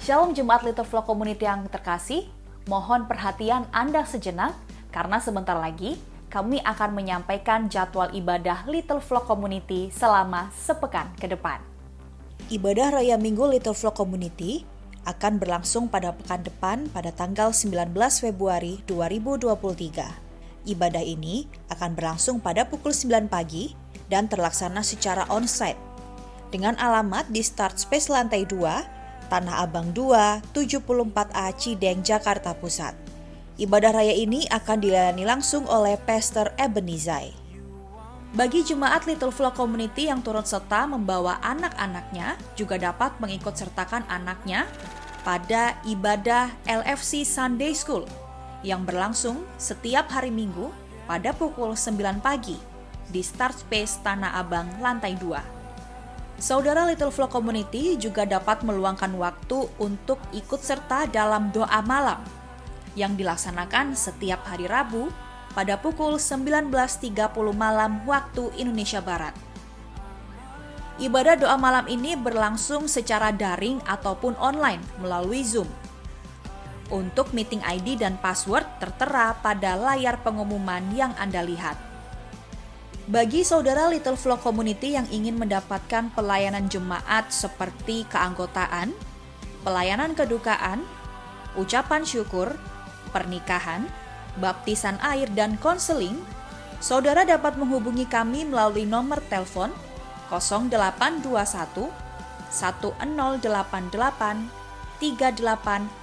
Shalom Jemaat Little Flock Community yang terkasih, mohon perhatian Anda sejenak karena sebentar lagi kami akan menyampaikan jadwal ibadah Little Flock Community selama sepekan ke depan. Ibadah Raya Minggu Little Flock Community akan berlangsung pada pekan depan pada tanggal 19 Februari 2023. Ibadah ini akan berlangsung pada pukul 9 pagi dan terlaksana secara on-site dengan alamat di Start Space lantai 2, Tanah Abang 2, 74A Cideng, Jakarta Pusat. Ibadah raya ini akan dilayani langsung oleh Pastor Ebenizai. Bagi jemaat Little Flock Community yang turut serta membawa anak-anaknya, juga dapat mengikut sertakan anaknya pada ibadah LFC Sunday School yang berlangsung setiap hari Minggu pada pukul 9 pagi di Start Space Tanah Abang lantai 2. Saudara Little Flock Community juga dapat meluangkan waktu untuk ikut serta dalam doa malam yang dilaksanakan setiap hari Rabu pada pukul 19.30 malam waktu Indonesia Barat. Ibadah doa malam ini berlangsung secara daring ataupun online melalui Zoom. Untuk meeting ID dan password tertera pada layar pengumuman yang Anda lihat. Bagi saudara Little Flock Community yang ingin mendapatkan pelayanan jemaat seperti keanggotaan, pelayanan kedukaan, ucapan syukur, pernikahan, baptisan air, dan konseling, saudara dapat menghubungi kami melalui nomor telepon 0821 1088 3859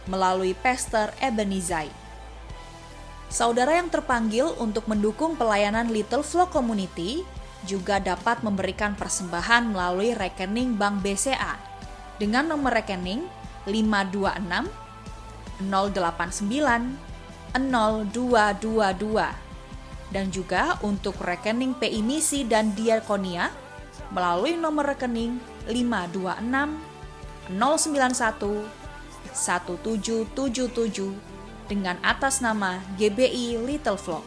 melalui Pastor Ebenizai. Saudara yang terpanggil untuk mendukung pelayanan Little Flock Community juga dapat memberikan persembahan melalui rekening Bank BCA dengan nomor rekening 526 089 0222 dan juga untuk rekening PI Misi dan Diakonia melalui nomor rekening 526 091 1777 dengan atas nama GBI Little Flock.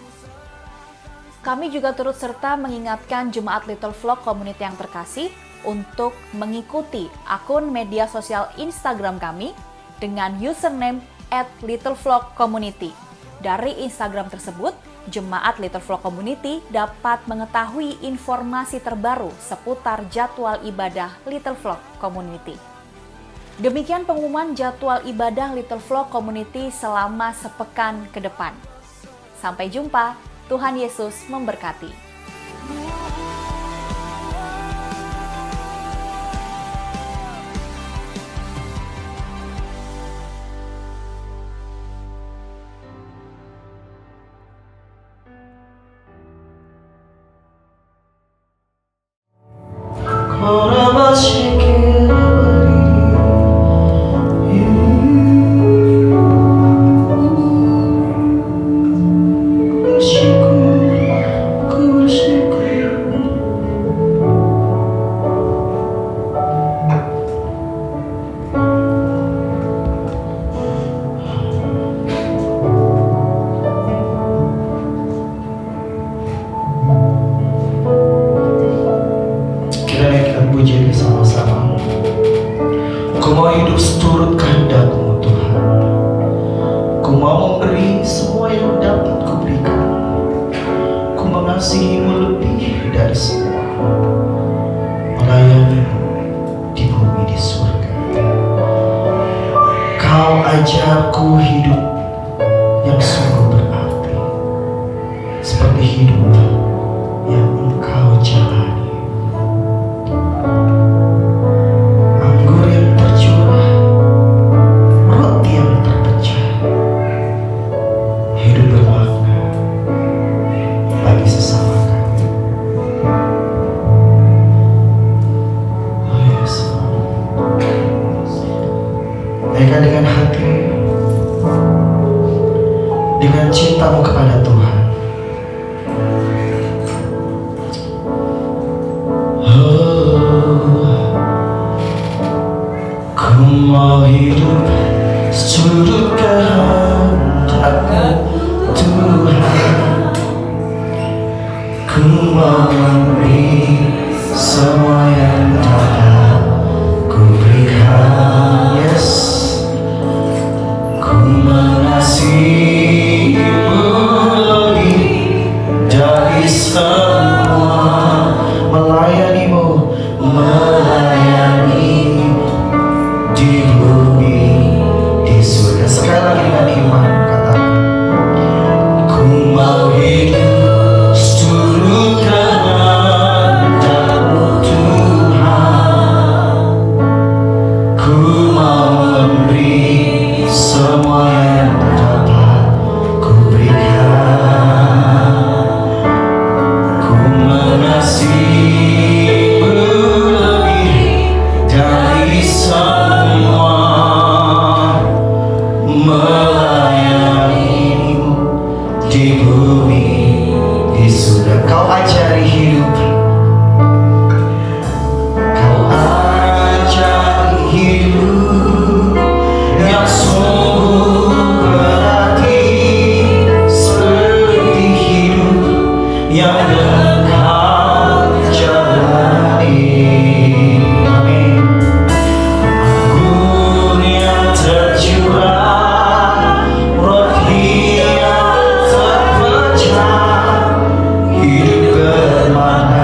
Kami juga turut serta mengingatkan jemaat Little Flock Community yang terkasih untuk mengikuti akun media sosial Instagram kami dengan username @littleflockcommunity. Dari Instagram tersebut, jemaat Little Flock Community dapat mengetahui informasi terbaru seputar jadwal ibadah Little Flock Community. Demikian pengumuman jadwal ibadah Little Flock Community selama sepekan ke depan. Sampai jumpa, Tuhan Yesus memberkati. Ku mau hidup seturut kehendak-Mu, Tuhan. Ku mau memberi semua yang dapat Ku berikan. Ku mengasihi-Mu lebih dari semua, melayani-Mu di bumi di surga. Kau ajarku hidup yang sungguh berarti, seperti hidup yang Engkau jalani. Dengan hati, dengan cintamu kepada Tuhan. Ku mau hidup seturut kehendak-Mu, Tuhan. Ku mau memberi semua yang dapat Ku berikan. melayanimu di bumi, di surga. Kau ajari hidup, kau ajari hidup yang sungguh berarti, seperti hidup yang engkau jalani. Amin. Anggur yang tercurah, roti yang terpecah, hidup bermakna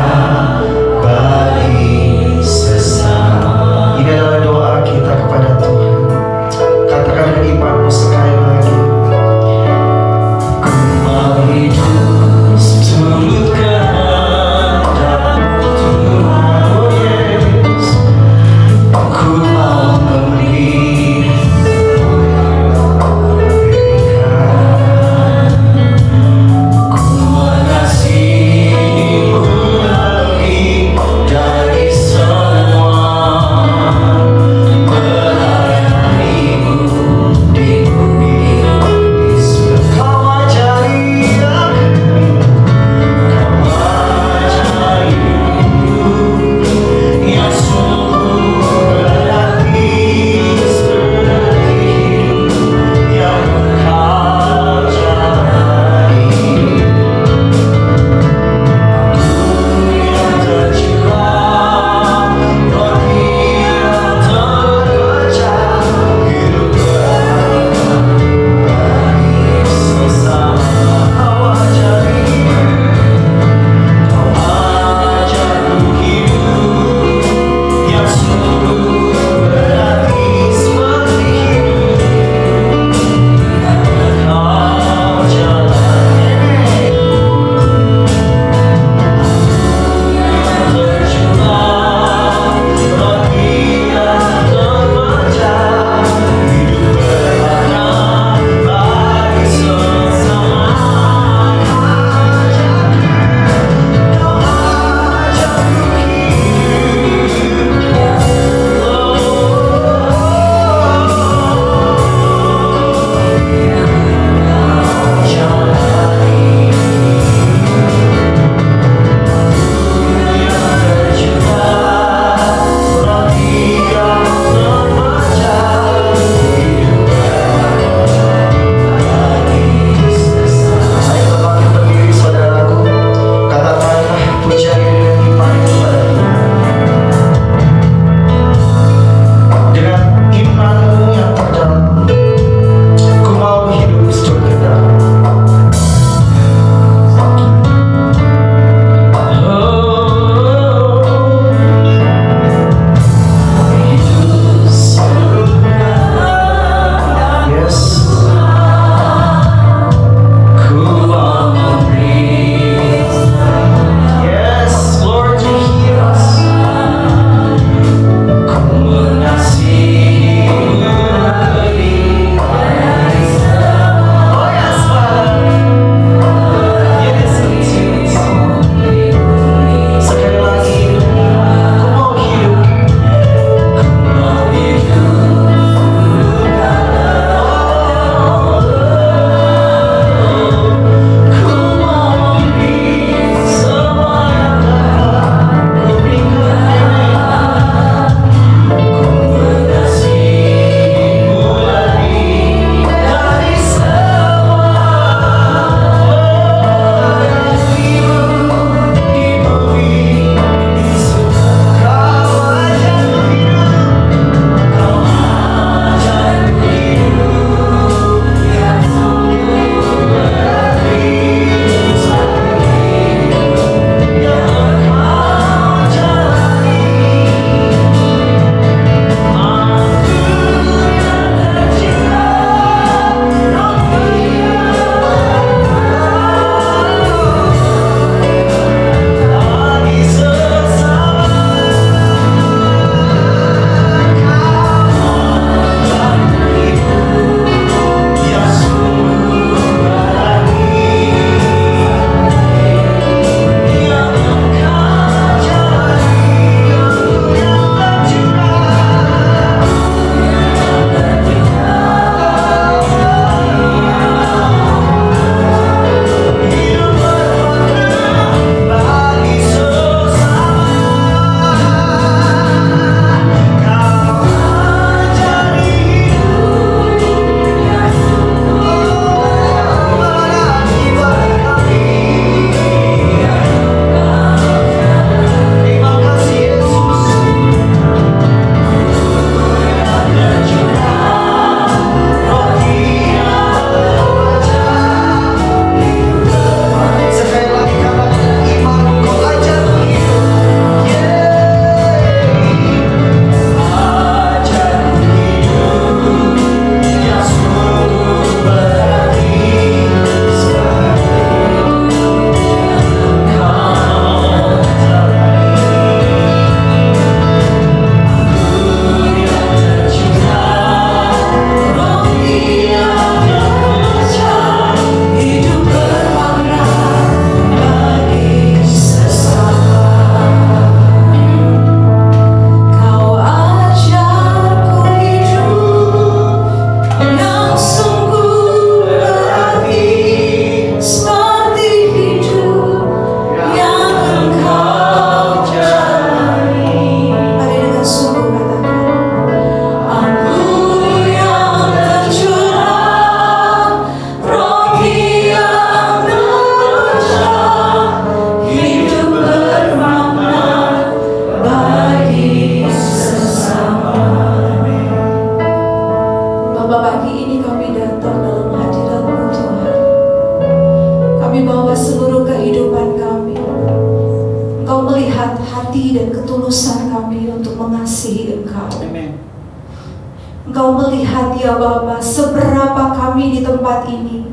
Engkau melihat ya Bapa, seberapa kami di tempat ini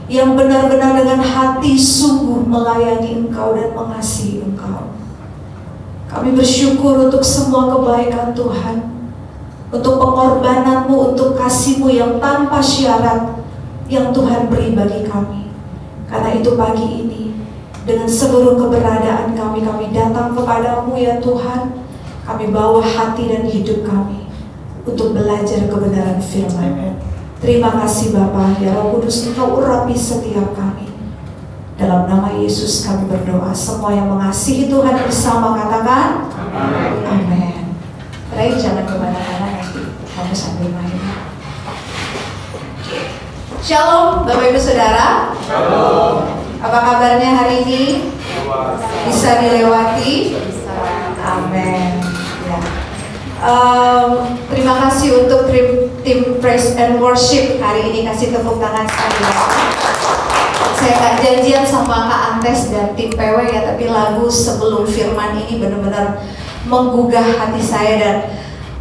yang benar-benar dengan hati sungguh melayani Engkau dan mengasihi Engkau. Kami bersyukur untuk semua kebaikan Tuhan, untuk pengorbanan-Mu, untuk kasih-Mu yang tanpa syarat yang Tuhan beri bagi kami. Karena itu pagi ini, dengan seluruh keberadaan kami datang kepadamu ya Tuhan. Kami bawa hati dan hidup kami untuk belajar kebenaran firman-Mu. Terima kasih Bapa, ya Roh Kudus, Engkau urapi setiap kami. Dalam nama Yesus kami berdoa. Semua yang mengasihi Tuhan bersama katakan amin. Rai, jangan kemana-mana, nanti kamu sambil main. Shalom Bapak Ibu Saudara. Shalom. Apa kabarnya hari ini? Bisa dilewati? Amin. Ya. Terima kasih untuk tim Praise and Worship hari ini. Kasih tepuk tangan sekali. Saya gak janjian sama Kak Antes dan tim PW ya, tapi lagu sebelum firman ini benar-benar menggugah hati saya, dan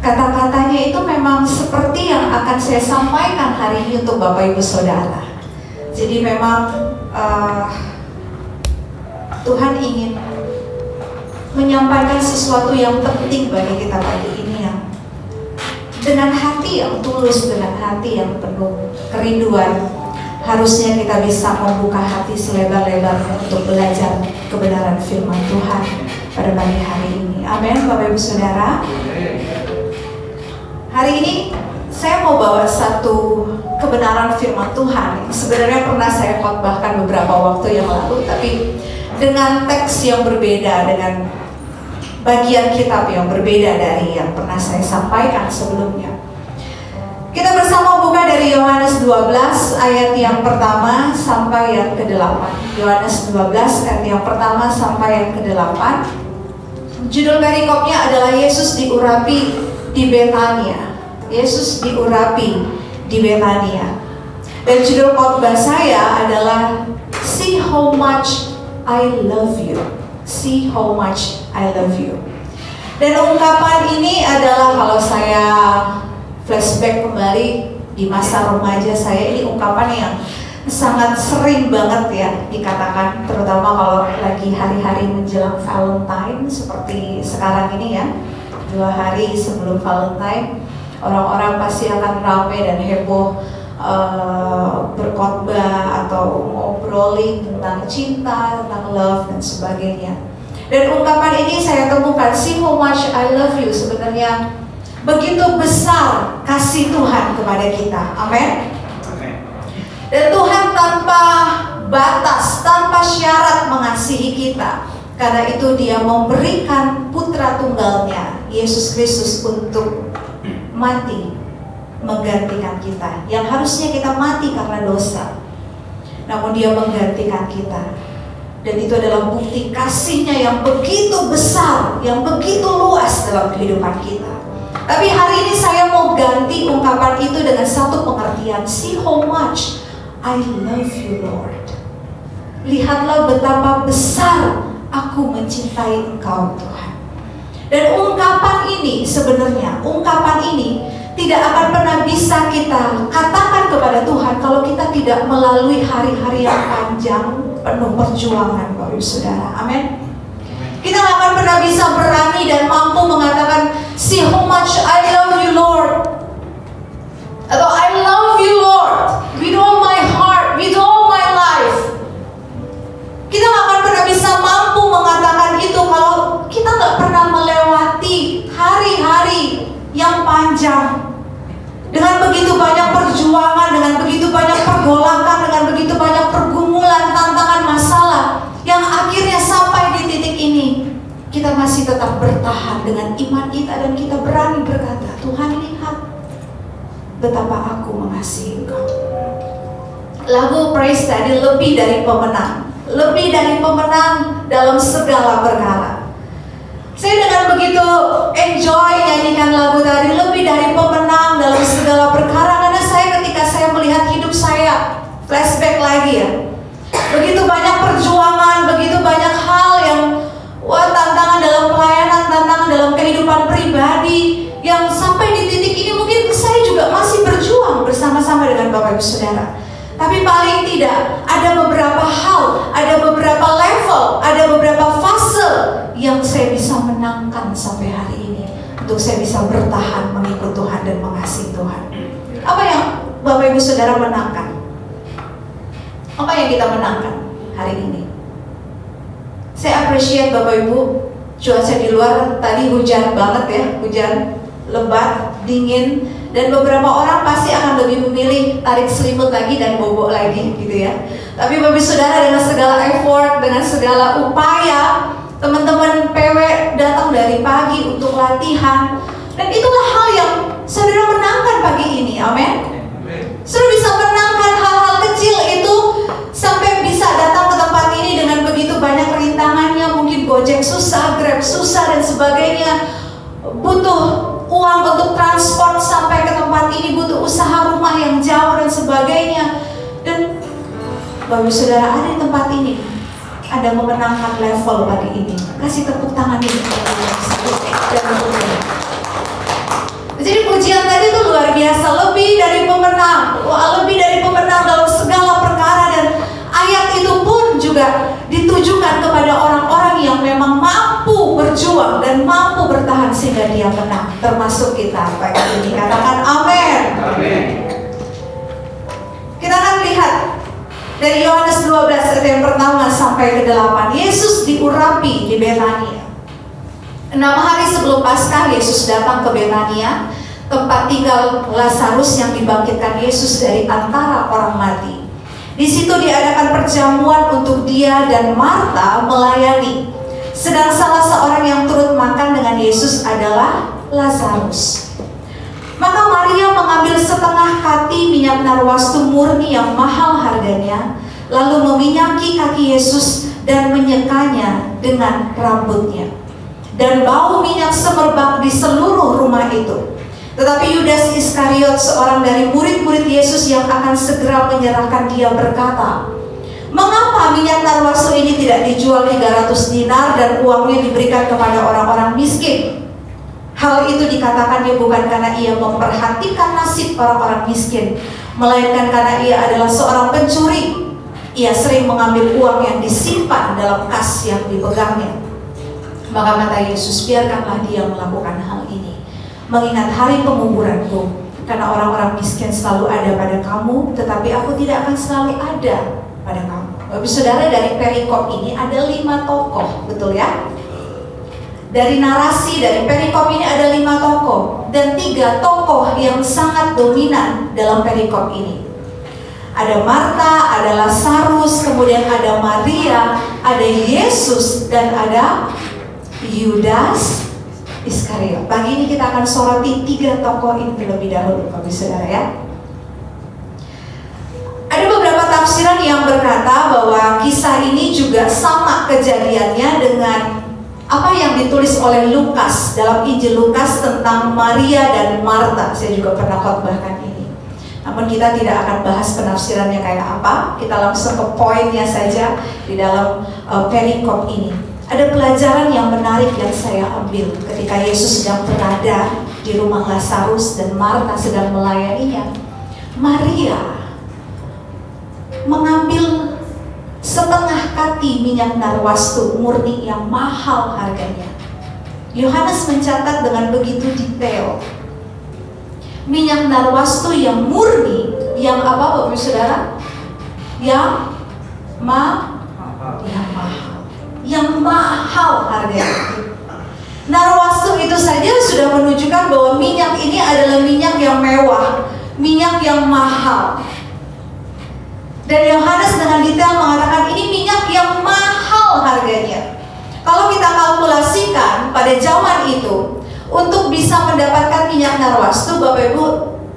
kata-katanya itu memang seperti yang akan saya sampaikan hari ini untuk Bapak Ibu Saudara. Jadi memang Tuhan ingin menyampaikan sesuatu yang penting bagi kita pagi ini, yang dengan hati yang tulus, dengan hati yang penuh kerinduan. Harusnya kita bisa membuka hati selebar-lebarnya untuk belajar kebenaran firman Tuhan pada pagi hari ini. Amin, Bapak Ibu Saudara. Hari ini saya mau bawa satu kebenaran firman Tuhan. Sebenarnya pernah saya khotbahkan beberapa waktu yang lalu, tapi dengan teks yang berbeda, dengan bagian kitab yang berbeda dari yang pernah saya sampaikan sebelumnya. Kita bersama buka dari Yohanes 12 ayat yang pertama sampai yang ke-8. Yohanes 12 ayat yang pertama sampai yang ke-8. Judul perikopnya adalah Yesus diurapi di Betania. Yesus diurapi di Betania. Dan judul khotbah saya adalah See How Much I Love You. See How Much I Love You. Dan ungkapan ini adalah, kalau saya flashback kembali di masa remaja saya, ini ungkapan yang sangat sering banget ya dikatakan, terutama kalau lagi hari-hari menjelang Valentine seperti sekarang ini ya. 2 hari sebelum Valentine, orang-orang pasti akan ramai dan heboh berkhotbah atau ngobrolin tentang cinta, tentang love dan sebagainya. Dan ungkapan ini saya temukan, See How Much I Love You, sebenarnya begitu besar kasih Tuhan kepada kita. Amin. Dan Tuhan tanpa batas, tanpa syarat mengasihi kita. Karena itu Dia memberikan putra tunggalnya, Yesus Kristus, untuk mati menggantikan kita. Yang harusnya kita mati karena dosa, namun Dia menggantikan kita. Dan itu adalah bukti kasih-Nya yang begitu besar, yang begitu luas dalam kehidupan kita. Tapi hari ini saya mau ganti ungkapan itu dengan satu pengertian, See how much I love you, Lord. Lihatlah betapa besar aku mencintai Engkau, Tuhan. Dan ungkapan ini sebenarnya, ungkapan ini tidak akan pernah bisa kita katakan kepada Tuhan kalau kita tidak melalui hari-hari yang panjang penuh perjuangan, Bapak Ibu Saudara. Amin. Kita gak akan pernah bisa berani dan mampu mengatakan See how much I love you, Lord, atau I love you, Lord, dengan iman kita dan kita berani berkata, Tuhan lihat betapa aku mengasihi Engkau. Lagu praise tadi lebih dari pemenang, lebih dari pemenang dalam segala perkara. Saya dengan begitu enjoy nyanyikan lagu tadi, lebih dari pemenang dalam segala perkara, karena ketika saya melihat hidup saya, flashback lagi ya, begitu banyak perjuangan, begitu banyak hal yang tantangan dalam pelayanan, tantangan dalam kehidupan pribadi, yang sampai di titik ini mungkin saya juga masih berjuang bersama-sama dengan Bapak Ibu Saudara. Tapi paling tidak ada beberapa hal, ada beberapa level, ada beberapa fase yang saya bisa menangkan sampai hari ini, untuk saya bisa bertahan mengikut Tuhan dan mengasihi Tuhan. Apa yang Bapak Ibu Saudara menangkan? Apa yang kita menangkan hari ini? Saya appreciate Bapak Ibu, cuaca di luar tadi hujan banget ya, hujan lebat, dingin, dan beberapa orang pasti akan lebih memilih tarik selimut lagi dan bobok lagi gitu ya. Tapi Bapak Ibu Saudara, dengan segala effort, dengan segala upaya, teman-teman PW datang dari pagi untuk latihan, dan itulah hal yang saudara menangkan pagi ini, amin. Saudara bisa menangkan hal-hal kecil itu, sampai bisa datang ke tempat ini dengan begitu banyak rintangannya, mungkin Gojek susah, Grab susah dan sebagainya, butuh uang untuk transport sampai ke tempat ini, butuh usaha rumah yang jauh dan sebagainya. Dan Bapak Ibu Saudara ada di tempat ini, Anda memenangkan level pagi ini. Kasih tepuk tangan ini. Jadi pujian tadi itu luar biasa, lebih dari pemenang, lebih dari pemenang dalam segala perkara. Dan ayat itu pun juga ditujukan kepada orang-orang yang memang mampu berjuang dan mampu bertahan sehingga dia menang, termasuk kita pagi ini. Katakan amin. Amin. Kita akan lihat dari Yohanes 12 ayat yang pertama sampai ke 8. Yesus diurapi di Betania. 6 hari sebelum Paskah, Yesus datang ke Betania, tempat tinggal Lazarus yang dibangkitkan Yesus dari antara orang mati. Di situ diadakan perjamuan untuk dia dan Marta melayani. Sedang salah seorang yang turut makan dengan Yesus adalah Lazarus. Maka Maria mengambil setengah kati minyak narwastu murni yang mahal harganya, lalu meminyaki kaki Yesus dan menyekanya dengan rambutnya. Dan bau minyak semerbak di seluruh rumah itu. Tetapi Yudas Iskariot, seorang dari murid-murid Yesus yang akan segera menyerahkan dia, berkata, "Mengapa minyak narwastu ini tidak dijual 300 dinar dan uangnya diberikan kepada orang-orang miskin?" Hal itu dikatakannya bukan karena ia memperhatikan nasib orang-orang miskin, melainkan karena ia adalah seorang pencuri. Ia sering mengambil uang yang disimpan dalam kas yang dipegangnya. Maka kata Yesus, "Biarkanlah dia melakukan hal ini, mengingat hari penguburanku. Karena orang-orang miskin selalu ada pada kamu, tetapi aku tidak akan selalu ada pada kamu." Bapak Saudara, dari perikop ini ada 5 tokoh, betul ya? Dari narasi, dari perikop ini ada 5 tokoh, dan 3 tokoh yang sangat dominan dalam perikop ini. Ada Marta, ada Lazarus, kemudian ada Maria, ada Yesus, dan ada Yudas Iskariot. Pagi ini kita akan soroti 3 tokoh ini terlebih dahulu, Bapak Saudara ya. Ada beberapa tafsiran yang berkata bahwa kisah ini juga sama kejadiannya dengan apa yang ditulis oleh Lukas dalam Injil Lukas tentang Maria dan Marta. Saya juga pernah khotbahkan ini. Namun kita tidak akan bahas penafsirannya kayak apa. Kita langsung ke poinnya saja di dalam perikop ini. Ada pelajaran yang menarik yang saya ambil ketika Yesus sedang berada di rumah Lazarus dan Marta sedang melayaninya. Maria mengambil setengah kati minyak narwastu murni yang mahal harganya. Yohanes mencatat dengan begitu detail. Minyak narwastu yang murni, yang apa Bapak Saudara? Yang mahal. Yang mahal harganya. Narwastu itu saja sudah menunjukkan bahwa minyak ini adalah minyak yang mewah, minyak yang mahal. Dan Yohanes dengan detail mengatakan ini minyak yang mahal harganya. Kalau kita kalkulasikan pada zaman itu, untuk bisa mendapatkan minyak narwastu, Bapak Ibu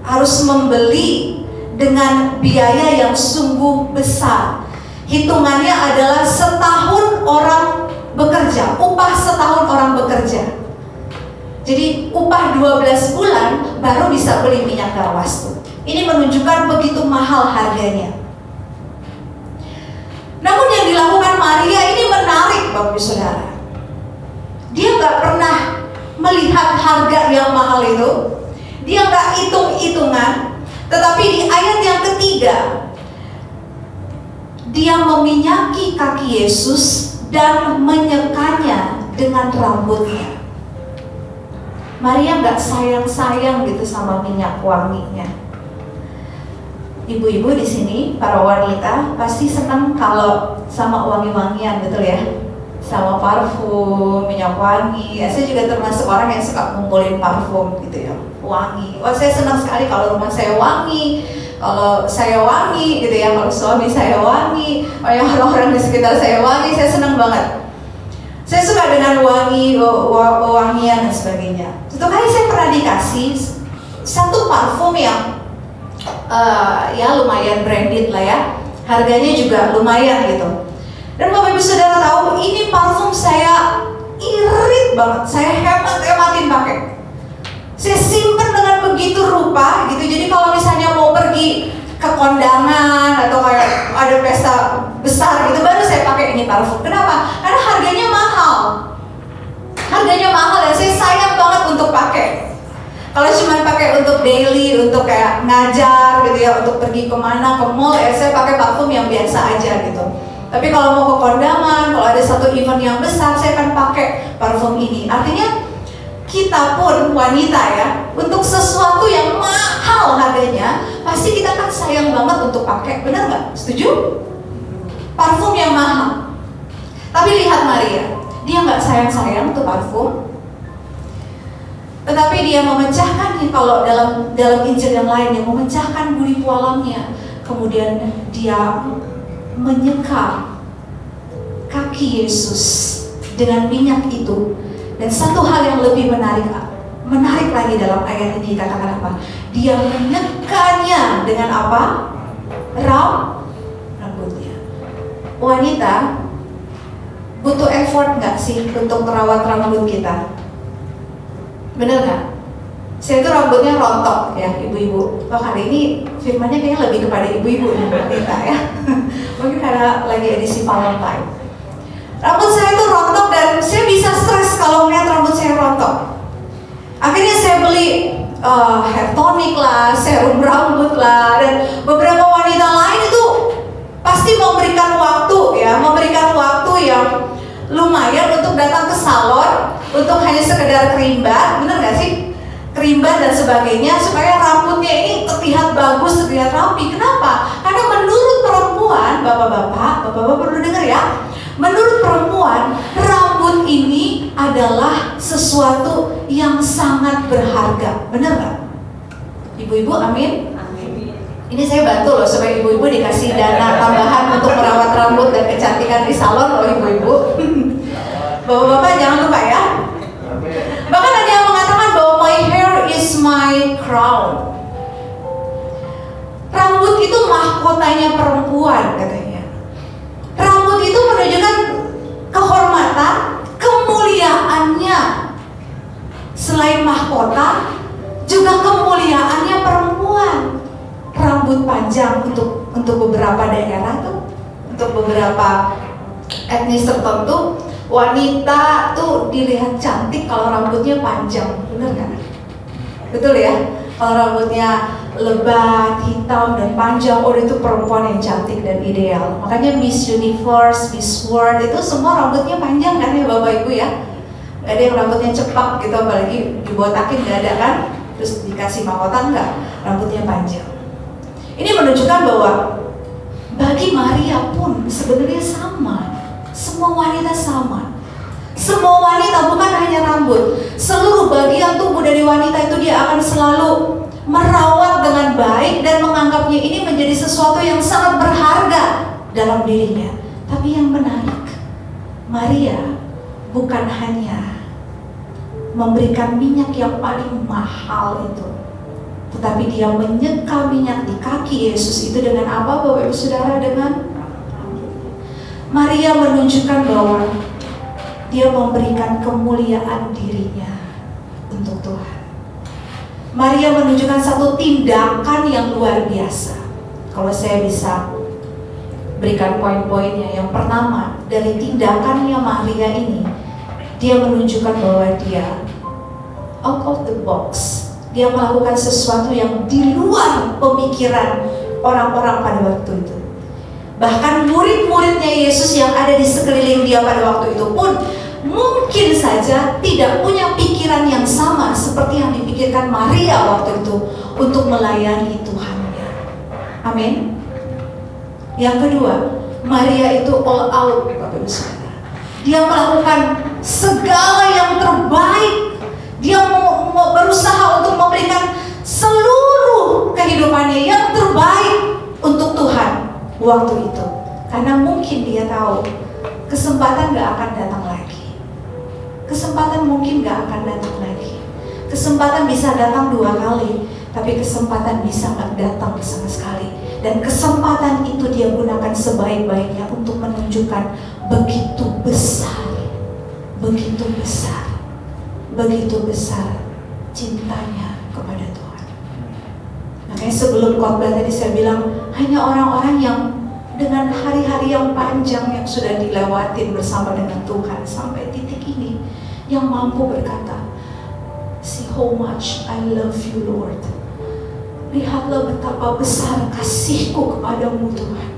harus membeli dengan biaya yang sungguh besar. Hitungannya adalah setahun orang bekerja, upah setahun orang bekerja. Jadi upah 12 bulan baru bisa beli minyak narwastu. Ini menunjukkan begitu mahal harganya. Namun yang dilakukan Maria ini menarik, Bapak Ibu Saudara. Dia nggak pernah melihat harga yang mahal itu. Dia nggak hitung-hitungan. Tetapi di ayat yang ketiga, dia meminyaki kaki Yesus dan menyekanya dengan rambutnya. Maria nggak sayang-sayang gitu sama minyak wanginya. Ibu-ibu di sini, para wanita pasti senang kalau sama wangi-wangian, betul ya? Sama parfum, minyak wangi. Ya, saya juga termasuk orang yang suka ngumpulin parfum gitu ya, wangi. Wah, saya senang sekali kalau rumah saya wangi, kalau saya wangi gitu ya, kalau suami saya wangi, orang-orang di sekitar saya wangi, saya senang banget. Saya suka dengan wangian dan sebagainya. Satu kali saya pernah dikasih satu parfum yang ya lumayan branded lah ya, harganya juga lumayan gitu. Dan Bapak Ibu Saudara tahu, ini parfum saya irit banget, saya hematin pakai. Saya simpen dengan begitu rupa gitu. Jadi kalau misalnya mau pergi ke kondangan atau kayak ada pesta besar gitu, baru saya pakai ini parfum. Kenapa? Karena harganya mahal. Harganya mahal dan saya sayang banget untuk pakai. Kalau cuma pakai untuk daily, untuk kayak ngajar gitu ya, untuk pergi kemana, ke mall, ya saya pakai parfum yang biasa aja gitu. Tapi kalau mau ke kondangan, kalau ada satu event yang besar, saya akan pakai parfum ini. Artinya kita pun wanita ya, untuk sesuatu yang mahal harganya, pasti kita kan sayang banget untuk pakai, benar nggak? Setuju? Parfum yang mahal. Tapi lihat Maria, dia nggak sayang-sayang untuk parfum, tetapi dia memecahkan, kalau dalam Injil yang lain, yang memecahkan budi pualamnya, kemudian dia menyeka kaki Yesus dengan minyak itu. Dan satu hal yang lebih menarik lagi dalam ayat ini dikatakan apa? Dia menyekanya dengan apa? Rambutnya. Wanita butuh effort nggak sih untuk merawat rambut kita? Bener nggak? Saya itu rambutnya rontok ya, ibu-ibu. Oh, hari ini firmannya kayaknya lebih kepada ibu-ibu nih, wanita ya. Mungkin karena lagi edisi Valentine. Rambut saya itu rontok dan saya bisa stres kalau melihat rambut saya rontok. Akhirnya saya beli hair tonic lah, serum rambut lah, dan beberapa wanita lain itu pasti memberikan waktu yang lumayan untuk datang ke salon untuk hanya sekedar kerimban, bener nggak sih? Kerimban dan sebagainya supaya rambutnya ini terlihat bagus, terlihat rapi. Kenapa? Karena menurut perempuan, bapak-bapak perlu dengar ya. Menurut perempuan, rambut ini adalah sesuatu yang sangat berharga. Benar nggak? Ibu-ibu, amin? Amin. Ini saya bantu loh supaya ibu-ibu dikasih dana tambahan untuk merawat rambut dan kecantikan di salon loh ibu-ibu. Bapak-bapak jangan lupa ya. Bahkan ada yang mengatakan bahwa my hair is my crown. Rambut itu mahkotanya perempuan katanya. Rambut itu menunjukkan kehormatan, kemuliaannya. Selain mahkota, juga kemuliaannya perempuan. Rambut panjang untuk beberapa daerah tuh, untuk beberapa etnis tertentu, wanita tuh dilihat cantik kalau rambutnya panjang, bener kan? Betul ya? Kalau rambutnya lebat, hitam, dan panjang, oh itu perempuan yang cantik dan ideal. Makanya Miss Universe, Miss World itu semua rambutnya panjang kan ya Bapak Ibu ya? Gak ada yang rambutnya cepak gitu, apalagi dibotakin gak ada kan? Terus dikasih mahkota enggak, rambutnya panjang. Ini menunjukkan bahwa bagi Maria pun sebenarnya sama. Semua wanita sama. Semua wanita bukan hanya rambut. Seluruh bagian tubuh dari wanita itu dia akan selalu merawat dengan baik dan menganggapnya ini menjadi sesuatu yang sangat berharga dalam dirinya. Tapi yang menarik, Maria bukan hanya memberikan minyak yang paling mahal itu, tetapi dia menyeka minyak di kaki Yesus itu dengan apa, Bapak Ibu Saudara? Dengan Maria menunjukkan bahwa dia memberikan kemuliaan dirinya untuk Tuhan. Maria menunjukkan satu tindakan yang luar biasa. Kalau saya bisa berikan poin-poinnya, yang pertama dari tindakannya Maria ini, dia menunjukkan bahwa dia out of the box. Dia melakukan sesuatu yang di luar pemikiran orang-orang pada waktu itu. Bahkan murid-muridnya Yesus yang ada di sekeliling dia pada waktu itu pun mungkin saja tidak punya pikiran yang sama seperti yang dipikirkan Maria waktu itu untuk melayani Tuhannya. Amin. Yang kedua, Maria itu all out, Bapak Ibu Saudara. Dia melakukan segala yang terbaik. Dia mau berusaha untuk memberikan seluruh kehidupannya yang terbaik untuk Tuhan waktu itu. Karena mungkin dia tahu kesempatan gak akan datang lagi. Kesempatan mungkin gak akan datang lagi. Kesempatan bisa datang 2 kali, tapi kesempatan bisa gak datang sama sekali. Dan kesempatan itu dia gunakan sebaik-baiknya untuk menunjukkan begitu besar cintanya kepada Tuhan. Makanya sebelum khotbah tadi saya bilang, hanya orang-orang yang dengan hari-hari yang panjang yang sudah dilewatin bersama dengan Tuhan sampai titik ini yang mampu berkata, "See how much I love you, Lord. Lihatlah betapa besar kasihku kepadamu, Tuhan."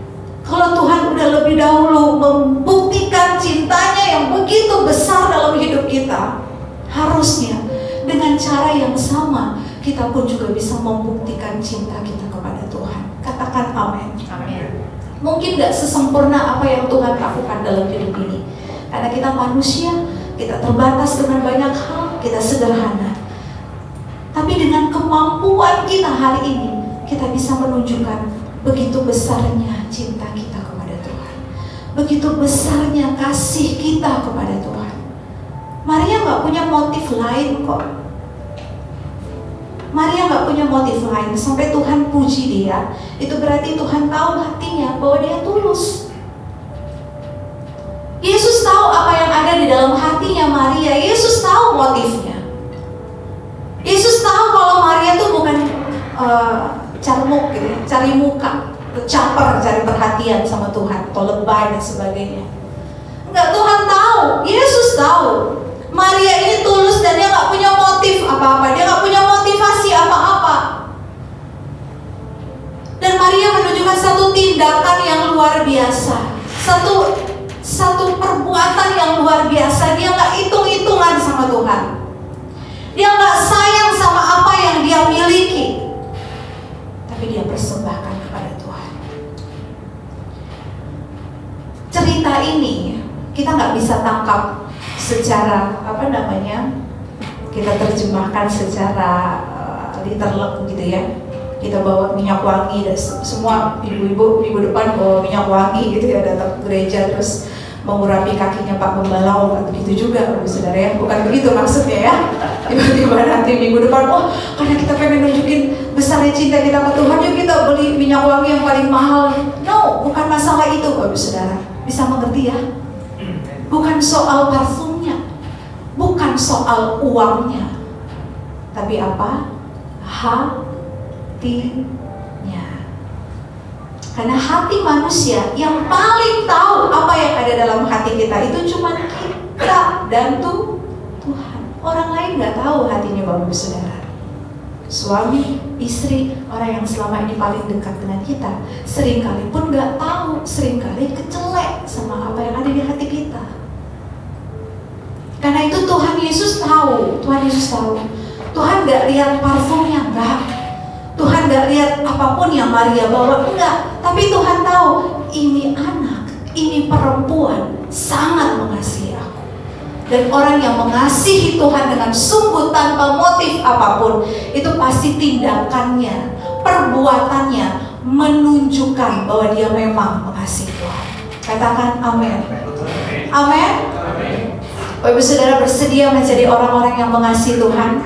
Kalau Tuhan udah lebih dahulu membuktikan cintanya yang begitu besar dalam hidup kita, harusnya dengan cara yang sama kita pun juga bisa membuktikan cinta kita kepada Tuhan. Katakan amin. Amin. Mungkin gak sesempurna apa yang Tuhan lakukan dalam hidup ini, karena kita manusia, kita terbatas dengan banyak hal, kita sederhana. Tapi dengan kemampuan kita hari ini, kita bisa menunjukkan begitu besarnya cinta kita kepada Tuhan, begitu besarnya kasih kita kepada Tuhan. Maria gak punya motif lain kok. Maria gak punya motif lain. Sampai Tuhan puji dia, itu berarti Tuhan tahu hatinya bahwa dia tulus. Yesus tahu apa yang ada di dalam hatinya Maria. Yesus tahu motifnya. Yesus tahu kalau Maria itu bukan carmuk gitu ya, cari muka, caper, cari perhatian sama Tuhan, atau lebay dan sebagainya. Enggak, Tuhan tahu, Yesus tahu Maria ini tulus dan dia gak punya motif apa-apa, dia gak punya motivasi apa-apa. Dan Maria menunjukkan satu tindakan yang luar biasa, satu perbuatan yang luar biasa. Dia gak hitung-hitungan sama Tuhan, dia gak sayang sama apa yang dia miliki, tapi dia persembahkan kepada Tuhan. Cerita ini kita gak bisa tangkap secara kita terjemahkan secara literal gitu ya. Kita bawa minyak wangi dan semua ibu-ibu minggu depan bawa minyak wangi gitu ya, datang ke gereja terus mengurapi kakinya Pak Pembalau, kan begitu juga Bapak Saudara ya, bukan begitu maksudnya ya. Tiba-tiba nanti minggu depan, karena kita pengen nunjukin besarnya cinta kita ke Tuhan, yuk kita beli minyak wangi yang paling mahal. No, bukan masalah itu Bapak Saudara, bisa mengerti ya. Bukan soal parfumnya, bukan soal uangnya, tapi apa? Hatinya. Karena hati manusia yang paling tahu apa yang ada dalam hati kita itu cuma kita dan Tuhan. Orang lain gak tahu hatinya Bapak Saudara. Suami, istri, orang yang selama ini paling dekat dengan kita, seringkali pun gak tahu, seringkali kecelek sama apa yang ada di hati kita. Karena itu Tuhan Yesus tahu. Tuhan gak lihat parfumnya, enggak. Tuhan gak lihat apapun yang Maria bawa, enggak. Tapi Tuhan tahu, ini anak, ini perempuan sangat mengasihi aku. Dan orang yang mengasihi Tuhan dengan sungguh tanpa motif apapun, itu pasti tindakannya, perbuatannya menunjukkan bahwa dia memang mengasihi Tuhan. Katakan amin. Amin. Bapak Ibu Saudara bersedia menjadi orang-orang yang mengasihi Tuhan,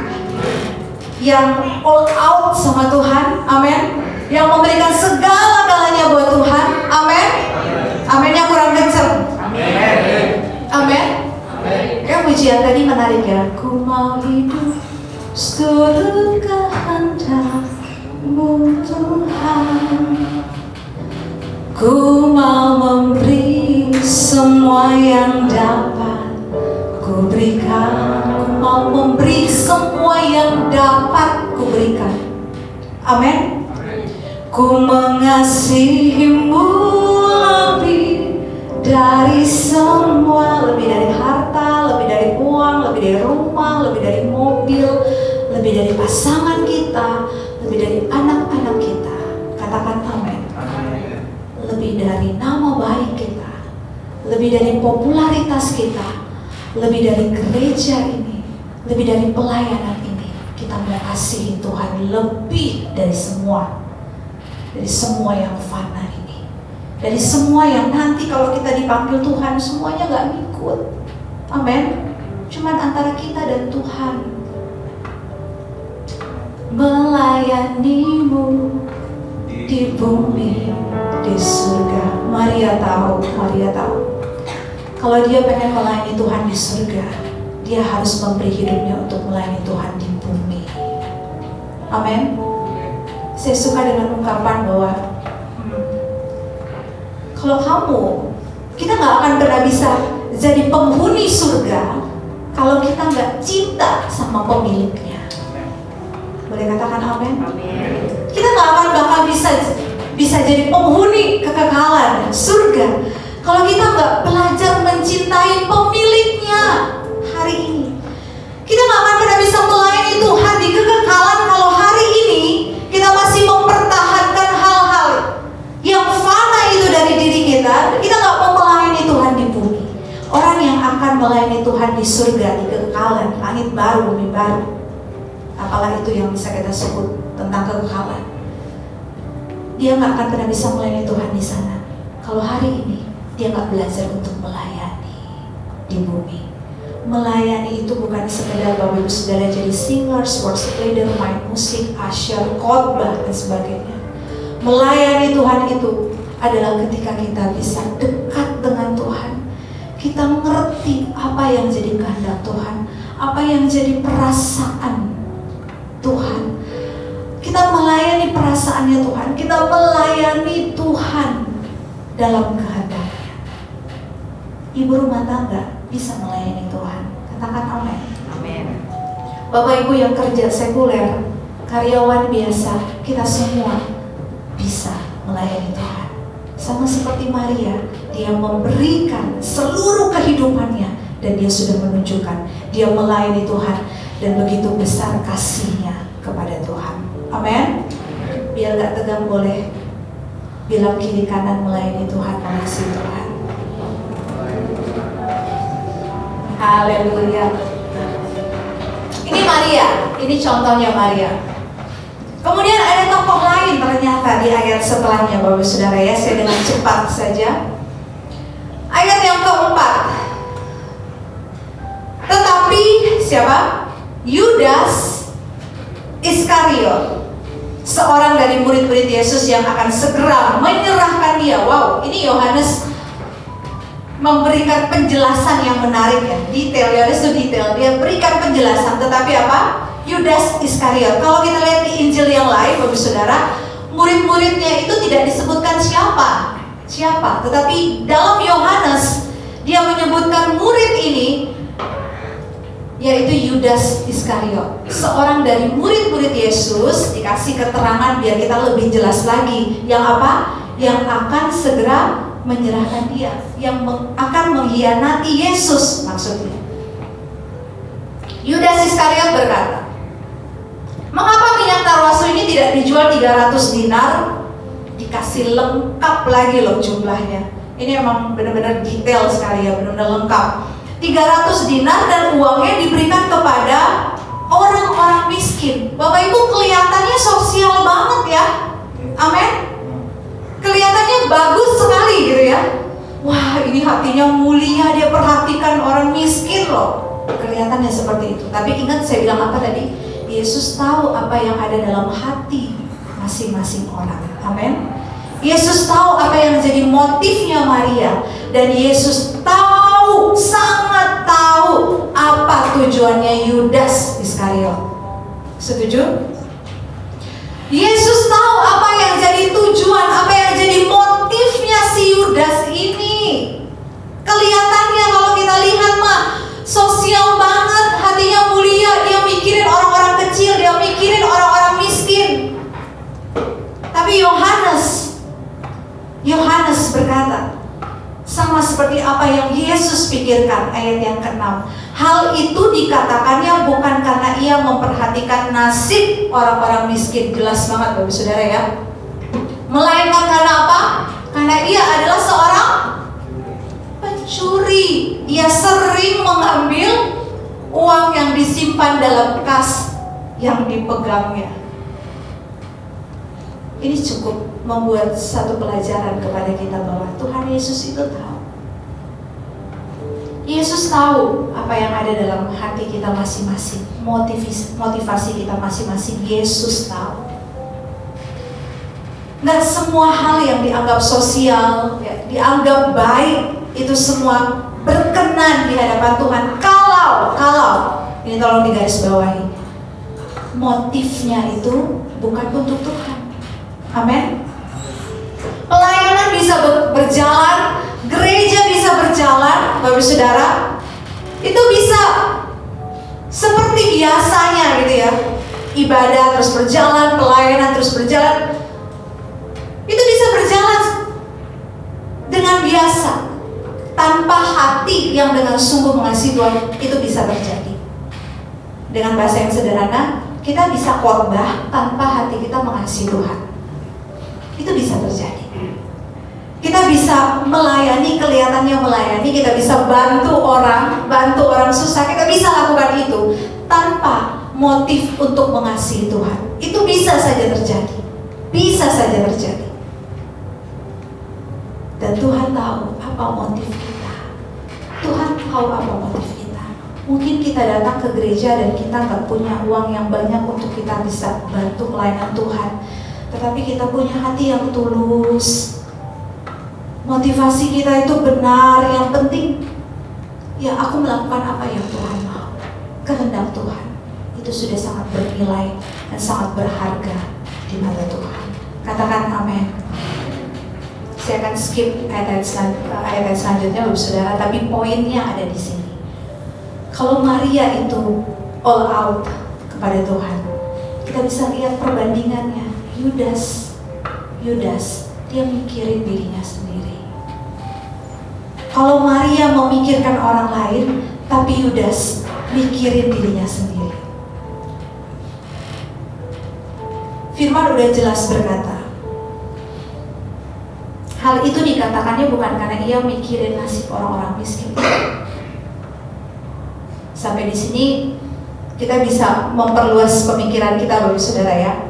yang all out sama Tuhan, amin, yang memberikan segala-galanya buat Tuhan, amin. Aminnya kurang kenceng, amin. Ya, pujian tadi menarik ya. Ku mau hidup seturut kehendak-Mu Tuhan, ku mau memberi semua yang dapat ku berikan. Ku mau memberi semua yang dapat ku berikan. Amin. Ku mengasihi-Mu lebih dari semua, lebih dari harta, lebih dari uang, lebih dari rumah, lebih dari mobil, lebih dari pasangan kita, lebih dari anak-anak kita. Katakan amin. Lebih dari nama baik kita, lebih dari popularitas kita, lebih dari gereja ini, lebih dari pelayanan ini. Kita mengasihi Tuhan lebih dari semua yang fana ini, dari semua yang nanti kalau kita dipanggil Tuhan semuanya gak ngikut. Amin. Cuman antara kita dan Tuhan. Melayani-Mu di bumi, di surga. Maria tahu kalau dia pengen melayani Tuhan di surga, dia harus memberi hidupnya untuk melayani Tuhan di bumi. Amin. Saya suka dengan ungkapan bahwa kalau kita gak akan pernah bisa jadi penghuni surga kalau kita gak cinta sama pemiliknya. Boleh katakan amin? Kita gak akan bakal bisa jadi penghuni kekekalan surga kalau kita gak belajar mencintai pemiliknya hari ini. Kita gak akan pernah bisa melayani Tuhan di kekekalan kalau hari ini kita masih mempertahankan hal-hal yang fana itu dari diri kita. Kita gak mau melayani Tuhan di bumi. Orang yang akan melayani Tuhan di surga, di kekekalan, langit baru, bumi baru, apalah itu yang bisa kita sebut tentang kekekalan, dia gak akan pernah bisa melayani Tuhan di sana kalau hari ini dia gak belajar untuk melayani di bumi. Melayani itu bukan sekedar Bapak Ibu Saudara jadi singers, worship leader, main musik, asyar, khotbah dan sebagainya. Melayani Tuhan itu adalah ketika kita bisa dekat dengan Tuhan, kita mengerti apa yang jadi kehendak Tuhan, apa yang jadi perasaan Tuhan. Kita melayani perasaannya Tuhan, kita melayani Tuhan dalam kehendaknya. Ibu rumah tangga bisa melayani Tuhan. Katakan amin. Amin. Bapak Ibu yang kerja sekuler, karyawan biasa, kita semua bisa melayani Tuhan. Sama seperti Maria, dia memberikan seluruh kehidupannya dan dia sudah menunjukkan dia melayani Tuhan dan begitu besar kasihnya kepada Tuhan. Amin. Biar gak tegang boleh bilang kiri kanan, melayani Tuhan, mengasihi Tuhan. Haleluya. Ini Maria, ini contohnya Maria. Kemudian ada tokoh lain ternyata di ayat setelahnya, Bapak Saudara ya. Saya dengan cepat saja. Ayat yang keempat. Tetapi siapa? Yudas Iskariot, seorang dari murid-murid Yesus yang akan segera menyerahkan dia. Wow, ini Yohanes memberikan penjelasan yang menarik ya, detail, Yohanes itu detail, dia berikan penjelasan. Tetapi apa? Yudas Iskariot. Kalau kita lihat di Injil yang lain, Bapak Saudara, murid-muridnya itu tidak disebutkan siapa. Tetapi dalam Yohanes dia menyebutkan murid ini, yaitu Yudas Iskariot, seorang dari murid-murid Yesus. Dikasih keterangan biar kita lebih jelas lagi. Yang apa? Yang akan segera menyerahkan dia, yang akan mengkhianati Yesus maksudnya. Yudas Iskariot berkata, mengapa minyak tarwasu ini tidak dijual 300 dinar? Dikasih lengkap lagi loh jumlahnya. Ini emang benar-benar detail sekali ya, benar-benar lengkap. 300 dinar dan uangnya diberikan kepada orang-orang miskin. Bapak Ibu, kelihatannya sosial banget ya. Amin. Kelihatannya bagus sekali gitu ya. wah ini hatinya mulia, dia perhatikan orang miskin loh. Kelihatannya seperti itu. Tapi ingat saya bilang apa tadi? Yesus tahu apa yang ada dalam hati masing-masing orang. Amin. Yesus tahu apa yang jadi motifnya Maria. Dan Yesus tahu, sangat tahu apa tujuannya Yudas Iskariot. Setuju? Yesus tahu apa yang jadi tujuan, apa yang jadi motifnya si Yudas ini. Kelihatannya kalau kita lihat mah sosial banget, hatinya mulia, dia mikirin orang-orang kecil, dia mikirin orang-orang miskin. Tapi Yohanes berkata, sama seperti apa yang Yesus pikirkan, ayat yang ke-6. Hal itu dikatakannya bukan karena ia memperhatikan nasib orang-orang miskin. Jelas banget Bapak Saudara ya. Melainkan karena apa? Karena ia adalah seorang pencuri. Ia sering mengambil uang yang disimpan dalam kas yang dipegangnya. Ini cukup membuat satu pelajaran kepada kita bahwa Tuhan Yesus itu tahu. Yesus tahu apa yang ada dalam hati kita masing-masing, motivasi kita masing-masing. Yesus tahu. Nggak semua hal yang dianggap sosial, ya, dianggap baik, itu semua berkenan di hadapan Tuhan. Kalau ini tolong digarisbawahi, motifnya itu bukan untuk Tuhan. Amin. Pelayanan bisa berjalan, gereja bisa berjalan, Bapak Saudara. Itu bisa seperti biasanya gitu ya. Ibadah terus berjalan, pelayanan terus berjalan. Itu bisa berjalan dengan biasa, tanpa hati yang dengan sungguh mengasihi Tuhan. Itu bisa terjadi. Dengan bahasa yang sederhana, kita bisa khotbah tanpa hati kita mengasihi Tuhan. Itu bisa terjadi. Kita bisa melayani, kelihatannya melayani, kita bisa bantu orang susah, kita bisa lakukan itu tanpa motif untuk mengasihi Tuhan. Itu bisa saja terjadi. Bisa saja terjadi. Dan Tuhan tahu apa motif kita. Tuhan tahu apa motif kita. Mungkin kita datang ke gereja dan kita nggak punya uang yang banyak untuk kita bisa bantu pelayanan Tuhan. Tetapi kita punya hati yang tulus. Motivasi kita itu benar. Yang penting, ya aku melakukan apa yang Tuhan mau. Kehendak Tuhan itu sudah sangat bernilai dan sangat berharga di mata Tuhan. Katakan amin. Saya akan skip ayat selanjutnya Bapak Saudara, tapi poinnya ada di sini. Kalau Maria itu all out kepada Tuhan, kita bisa lihat perbandingannya. Yudas, dia mikirin dirinya sendiri. Kalau Maria memikirkan orang lain, tapi Yudas mikirin dirinya sendiri. Firman udah jelas berkata, hal itu dikatakannya bukan karena ia mikirin nasib orang-orang miskin. Sampai di sini kita bisa memperluas pemikiran kita Bapak Saudara ya.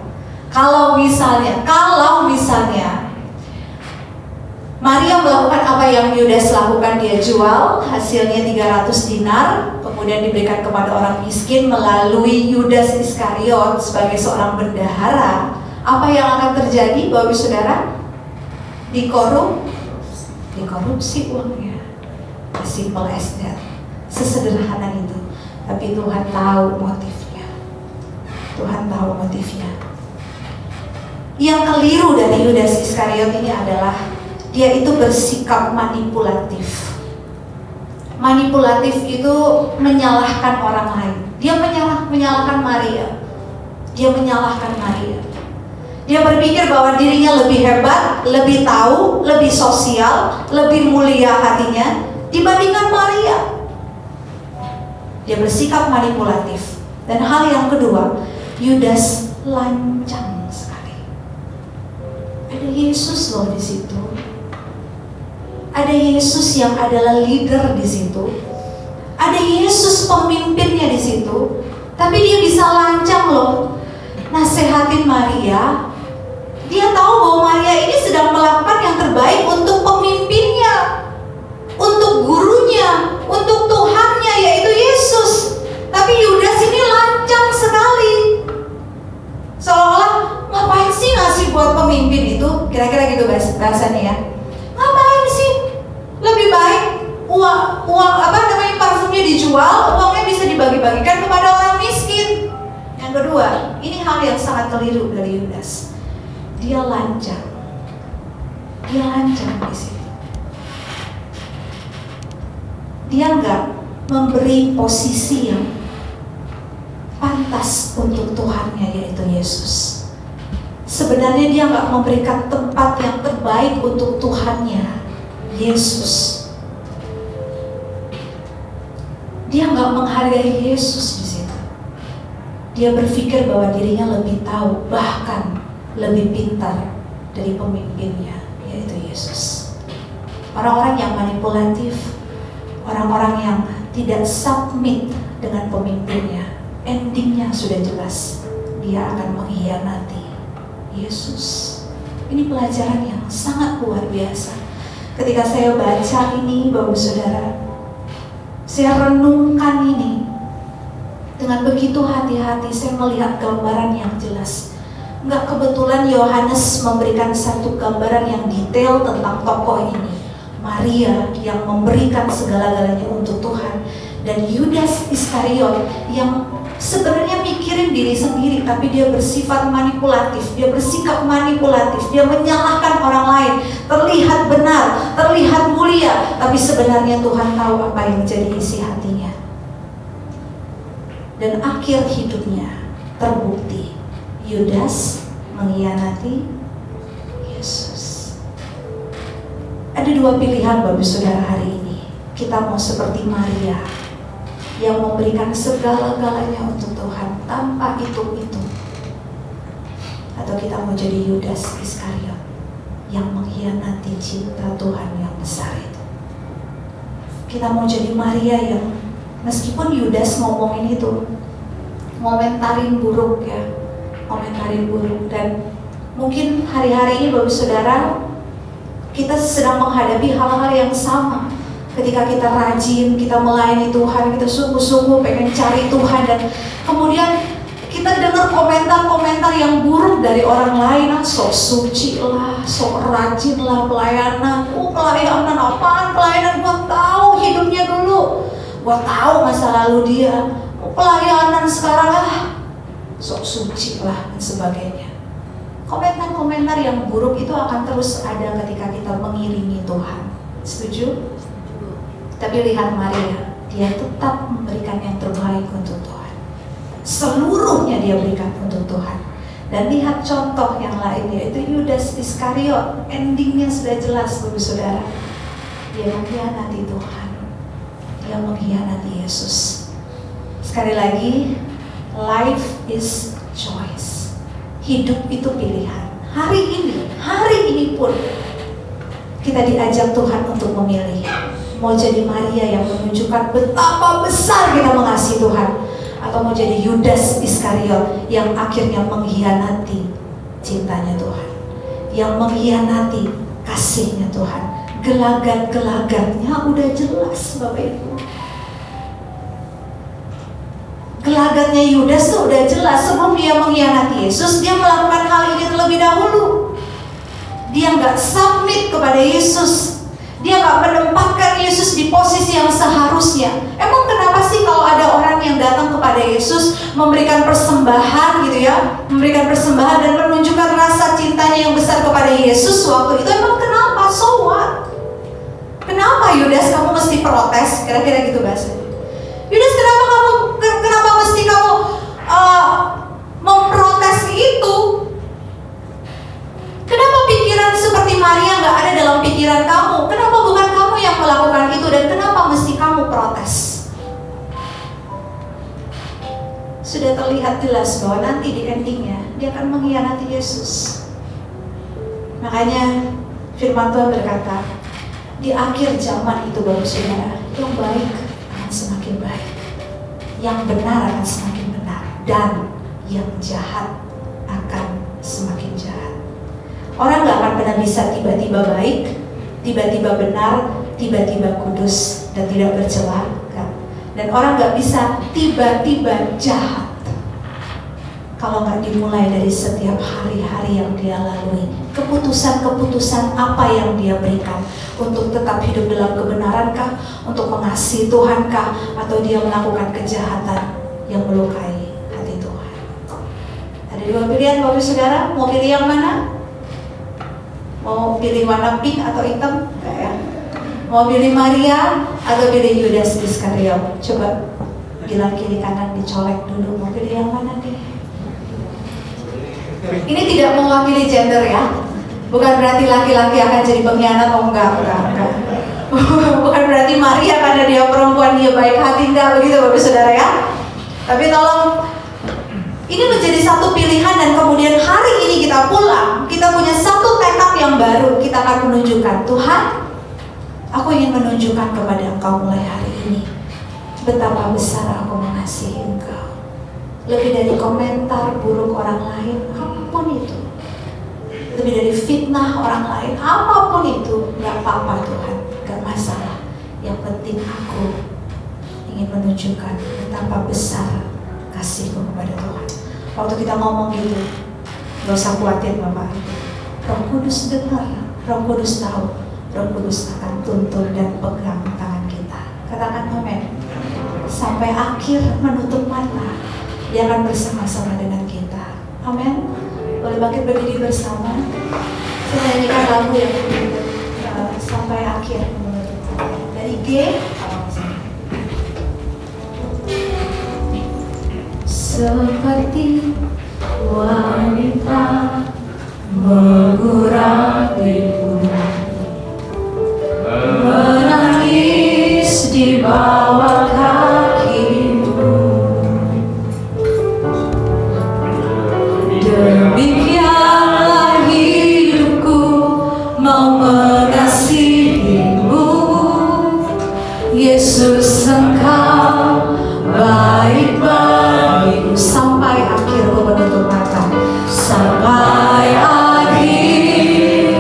Kalau misalnya Maria melakukan apa yang Yudas lakukan, dia jual, hasilnya 300 dinar, kemudian diberikan kepada orang miskin melalui Yudas Iskariot sebagai seorang bendahara. Apa yang akan terjadi Bapak Saudara? Dikorupsi uangnya. As simple as that. Sesederhana itu. Tapi Tuhan tahu motifnya. Yang keliru dari Yudas Iskariot ini adalah dia itu bersikap manipulatif. Manipulatif itu menyalahkan orang lain. Dia menyalahkan Maria. Dia berpikir bahwa dirinya lebih hebat, lebih tahu, lebih sosial, lebih mulia hatinya dibandingkan Maria. Dia bersikap manipulatif. Dan hal yang kedua, Yudas lancang sekali. Ada Yesus loh di situ. Ada Yesus yang adalah leader di situ. Ada Yesus pemimpinnya di situ. Tapi dia bisa lancang loh. Nasehatin Maria. Dia tahu bahwa Maria ini sedang melakukan yang terbaik untuk pemimpinnya. rasanya ya. Ngapain sih? Lebih baik uang parfumnya dijual, uangnya bisa dibagi-bagikan kepada orang miskin. Yang kedua, ini hal yang sangat keliru dari Yudas. Dia lancang di sini. Dia nggak memberi posisi yang pantas untuk Tuhannya, yaitu Yesus. Sebenarnya dia nggak memberikan tempat yang terbaik untuk Tuhannya, Yesus. Dia nggak menghargai Yesus di situ. Dia berpikir bahwa dirinya lebih tahu, bahkan lebih pintar dari pemimpinnya, yaitu Yesus. Orang-orang yang manipulatif, orang-orang yang tidak submit dengan pemimpinnya, endingnya sudah jelas, dia akan mengkhianati Yesus. Ini pelajaran yang sangat luar biasa. Ketika saya baca ini, Bapak Saudara, saya renungkan ini dengan begitu hati-hati. Saya melihat gambaran yang jelas. Enggak kebetulan Yohanes memberikan satu gambaran yang detail tentang tokoh ini, Maria yang memberikan segala-galanya untuk Tuhan, dan Yudas Iskariot yang sebenarnya mikirin diri sendiri, tapi dia bersifat manipulatif, dia bersikap manipulatif, dia menyalahkan orang lain, terlihat benar, terlihat mulia, tapi sebenarnya Tuhan tahu apa yang menjadi isi hatinya. Dan akhir hidupnya terbukti, Yudas mengkhianati Yesus. Ada dua pilihan Bapak Saudara hari ini. Kita mau seperti Maria yang memberikan segala-galanya untuk Tuhan tanpa hitung-hitung, atau kita mau jadi Yudas Iskariot yang mengkhianati cinta Tuhan yang besar itu. Kita mau jadi Maria yang meskipun Yudas ngomongin itu, ngomentarin buruk ya, komentarin buruk. Dan mungkin hari-hari ini Bapak Saudara, kita sedang menghadapi hal-hal yang sama. Ketika kita rajin, kita melayani Tuhan, kita sungguh-sungguh pengen cari Tuhan, dan kemudian kita dengar komentar-komentar yang buruk dari orang lain. Sok suci lah, sok rajin lah pelayanan. Pelayanan apaan? Pelayanan gua tahu hidupnya dulu, gua tahu masa lalu dia. Pelayanan sekarang sok suci lah dan sebagainya. Komentar-komentar yang buruk itu akan terus ada ketika kita mengiringi Tuhan. Setuju? Tapi lihat Maria, dia tetap memberikan yang terbaik untuk Tuhan. Seluruhnya dia berikan untuk Tuhan. Dan lihat contoh yang lain, yaitu Yudas Iskariot. Endingnya sudah jelas Bapak Saudara. Dia mengkhianati Tuhan, dia mengkhianati Yesus. Sekali lagi, life is choice. Hidup itu pilihan. Hari ini pun kita diajak Tuhan untuk memilih. Mau jadi Maria yang menunjukkan betapa besar kita mengasihi Tuhan, atau mau jadi Yudas Iskariot yang akhirnya mengkhianati cintanya Tuhan, yang mengkhianati kasihnya Tuhan. Gelagat-gelagatnya udah jelas Bapak Ibu. Gelagatnya Yudas tuh udah jelas. Sebelum dia mengkhianati Yesus, dia melakukan hal ini terlebih dahulu. Dia gak submit kepada Yesus. Dia gak menempatkan Yesus di posisi yang seharusnya. Emang kenapa sih kalau ada orang yang datang kepada Yesus memberikan persembahan gitu ya, memberikan persembahan dan menunjukkan rasa cintanya yang besar kepada Yesus waktu itu, emang kenapa? So what? Kenapa Yudas kamu mesti protes? Kira-kira gitu bahasanya. Yudas, kenapa mesti kamu memprotes itu? Kenapa pikiran seperti Maria gak ada dalam pikiran kamu? Kenapa bukan kamu yang melakukan itu? Dan kenapa mesti kamu protes? Sudah terlihat jelas bahwa nanti di endingnya dia akan mengkhianati Yesus. Makanya firman Tuhan berkata, di akhir zaman itu Bapak Saudara, yang baik akan semakin baik, yang benar akan semakin benar, dan yang jahat akan semakin jahat. Orang gak akan pernah bisa tiba-tiba baik, tiba-tiba benar, tiba-tiba kudus, dan tidak bercela kan? Dan orang gak bisa tiba-tiba jahat. kalau nggak dimulai dari setiap hari-hari yang dia lalui. Keputusan-keputusan apa yang dia berikan untuk tetap hidup dalam kebenarankah, untuk mengasihi Tuhankah, atau dia melakukan kejahatan yang melukai hati Tuhan. Ada dua pilihan Bapak Saudara, mau pilih yang mana? Mau pilih warna pink atau hitam? Enggak ya? Mau pilih Maria atau pilih Yudas Iskariot? Coba bilang kiri kanan, dicolek dulu, mau pilih yang mana deh? Ini tidak mewakili gender ya. Bukan berarti laki-laki akan jadi pengkhianat, oh enggak. Bukan berarti Maria karena dia perempuan dia baik hati, enggak begitu Bapak Saudara ya. Tapi tolong, ini menjadi satu pilihan dan kemudian hari ini kita pulang, kita punya satu tekad yang baru. Kita akan menunjukkan, Tuhan, aku ingin menunjukkan kepada Engkau mulai hari ini betapa besar aku mengasihi Engkau. Lebih dari komentar buruk orang lain, apapun itu. Lebih dari fitnah orang lain, apapun itu, gak apa-apa Tuhan, gak masalah. Yang penting aku ingin menunjukkan betapa besar kasihku kepada Tuhan. Waktu kita ngomong gitu, gak usah khawatir Bapak. Roh Kudus dengar, Roh Kudus tahu, Roh Kudus akan tuntun dan pegang tangan kita. Katakan amin. Sampai akhir menutup mata, Dia akan bersama-sama dengan kita. Amin. Boleh bangkit berdiri bersama. Saya nyanyikan lagu yang sampai akhir menutup mata. Dari G. Seperti wanita mengurapiku, menangis di bawah kakimu. Demikianlah hidupku mau mengasihimu, Yesus Engkau baik bagiku. Sampai akhir ku menutup mata. Sampai akhir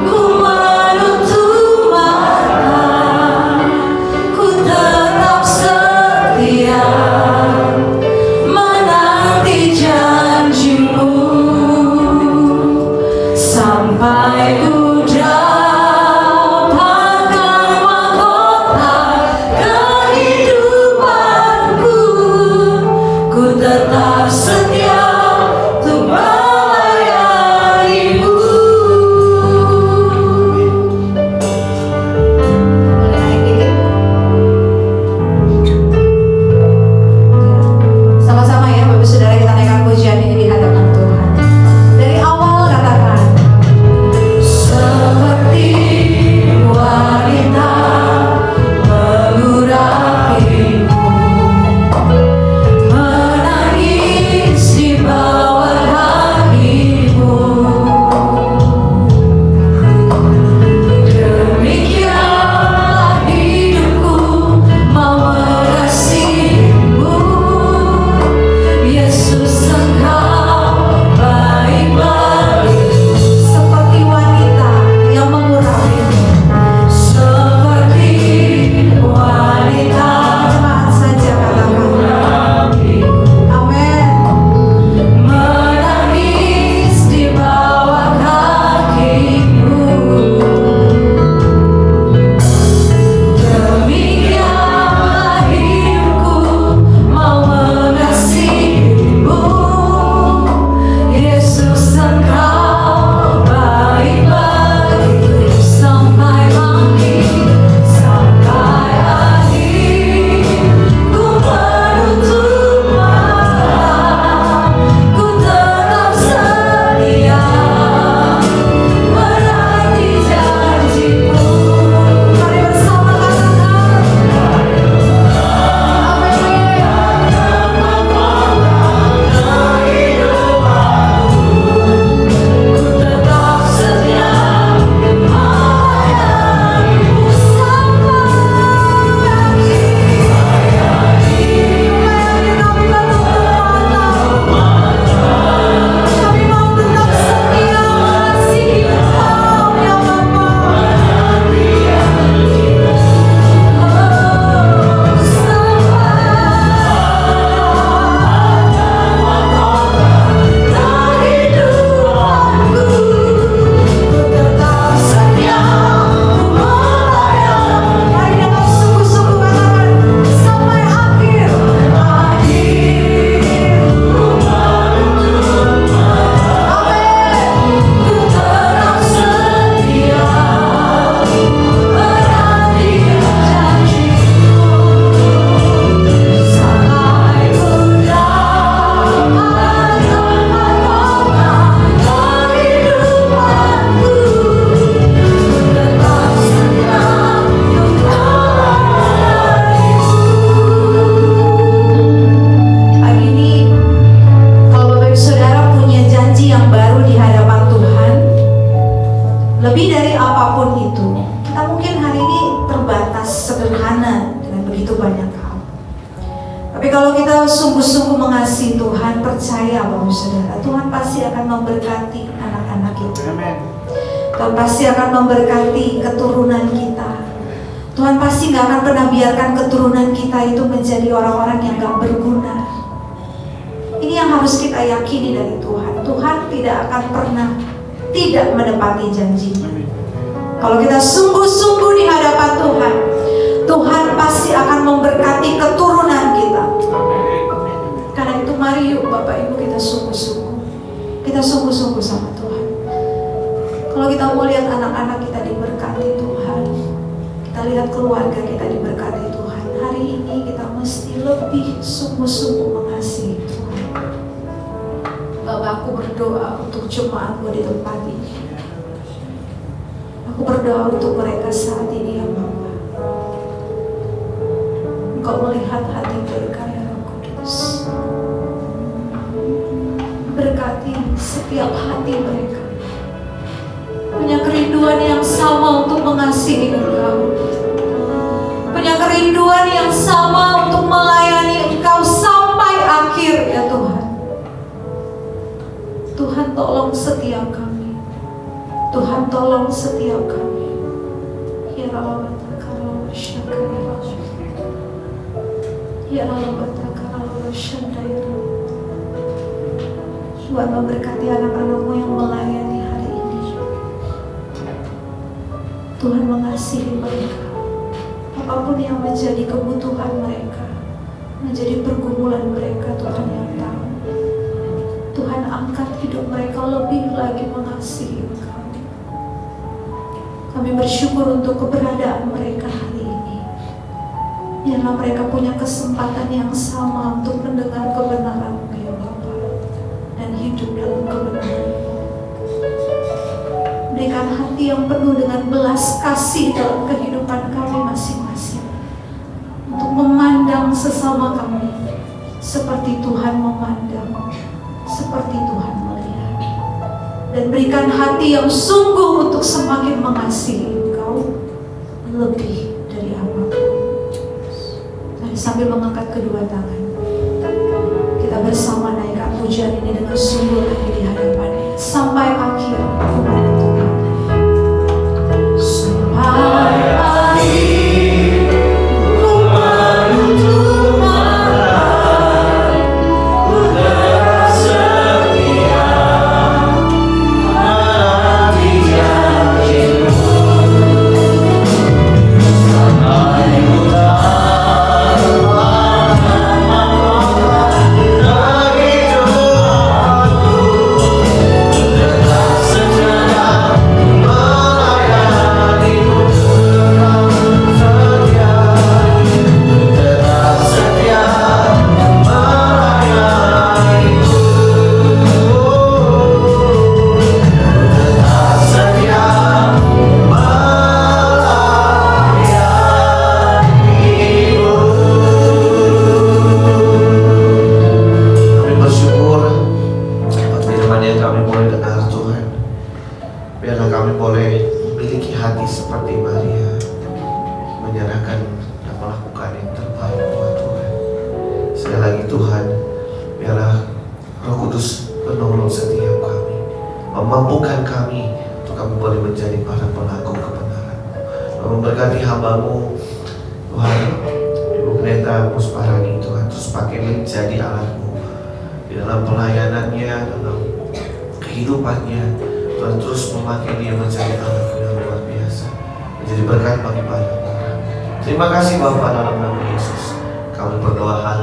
ku menutup mata, ku tetap setia menanti janjimu. Sampai ku lebih dari apapun itu, kita mungkin hari ini terbatas, sederhana dengan begitu banyak hal. Tapi kalau kita sungguh-sungguh mengasihi Tuhan, percaya Bapak Saudara, Tuhan pasti akan memberkati anak-anak kita. Tuhan pasti akan memberkati keturunan kita. Tuhan pasti gak akan pernah biarkan keturunan kita itu menjadi orang-orang yang gak berguna. Ini yang harus kita yakini dari Tuhan. Tuhan tidak akan pernah tidak menepati janjinya. Kalau kita sungguh-sungguh di hadapan Tuhan, Tuhan pasti akan memberkati keturunan kita. Karena itu mari yuk Bapak Ibu kita sungguh-sungguh. Kita sungguh-sungguh sama Tuhan. Kalau kita mau lihat anak-anak kita diberkati Tuhan, kita lihat keluarga kita diberkati Tuhan, hari ini kita mesti lebih sungguh-sungguh mengasihi Tuhan. Bapak, aku berdoa untuk jemaatmu di tempat ini. Aku berdoa untuk mereka saat ini ya Bapak. Engkau melihat hati mereka ya Roh Kudus. Berkati setiap hati mereka. Punya kerinduan yang sama untuk mengasihi Engkau. Punya kerinduan yang sama untuk melayani Engkau sampai akhir ya Tuhan. Tuhan tolong setiap kami. Tuhan tolong setiap kami. Ya Allah, kalau syaka ya Allah. Ya Allah, kalau syaka ya Allah. Tuhan memberkati anak-anak-Mu yang melayani hari ini. Tuhan mengasihi mereka. Apapun yang menjadi kebutuhan mereka, menjadi pergumulan mereka, Tuhan yang tahu. Tuhan angkat hidup mereka lebih lagi mengasihi Engkau. Kami bersyukur untuk keberadaan mereka hari ini. Biarlah mereka punya kesempatan yang sama untuk mendengar kebenaran-Mu ya Bapa, dan hidup dalam kebenaran-Mu. Berikan hati yang penuh dengan belas kasih dalam kehidupan kami masing-masing, untuk memandang sesama kami seperti Tuhan memandang, seperti Tuhan melihat. Dan berikan hati yang sungguh untuk semakin mengasihi Engkau lebih dari apapun. Mari sambil mengangkat kedua tangan, kita bersama naikkan pujian ini dengan sungguh hati di hadapan-Nya sampai akhir kepada Tuhan. Sampai akhir ku menuntut marah, ku tetap setia menanti janji-Mu. Sampai ku tak akan mahkota dari hidupku, tetap setia melayani-Mu dengan setia, tetap setia melayani-Mu, tetap setia melayani-Mu. Kami bersyukur atas firman yang kami boleh dengar Tuhan. Biarlah kami boleh memiliki hati seperti Maria, menyerahkan dan melakukan yang terbaik buat Tuhan. Sekali lagi Tuhan, biarlah Roh Kudus menolong setiap kami, memampukan kami untuk kami boleh menjadi para pelaku kebenaran. Memberkati hamba-Mu Tuhan, Ibu Pendeta Pusparani Tuhan, terus pakai menjadi alat-Mu di dalam pelayanannya, dalam kehidupannya. Tuhan terus memakai dia menjadi alat yang luar biasa, menjadi berkat bagi banyak orang. Terima kasih Bapa, dalam nama Yesus kami berdoa.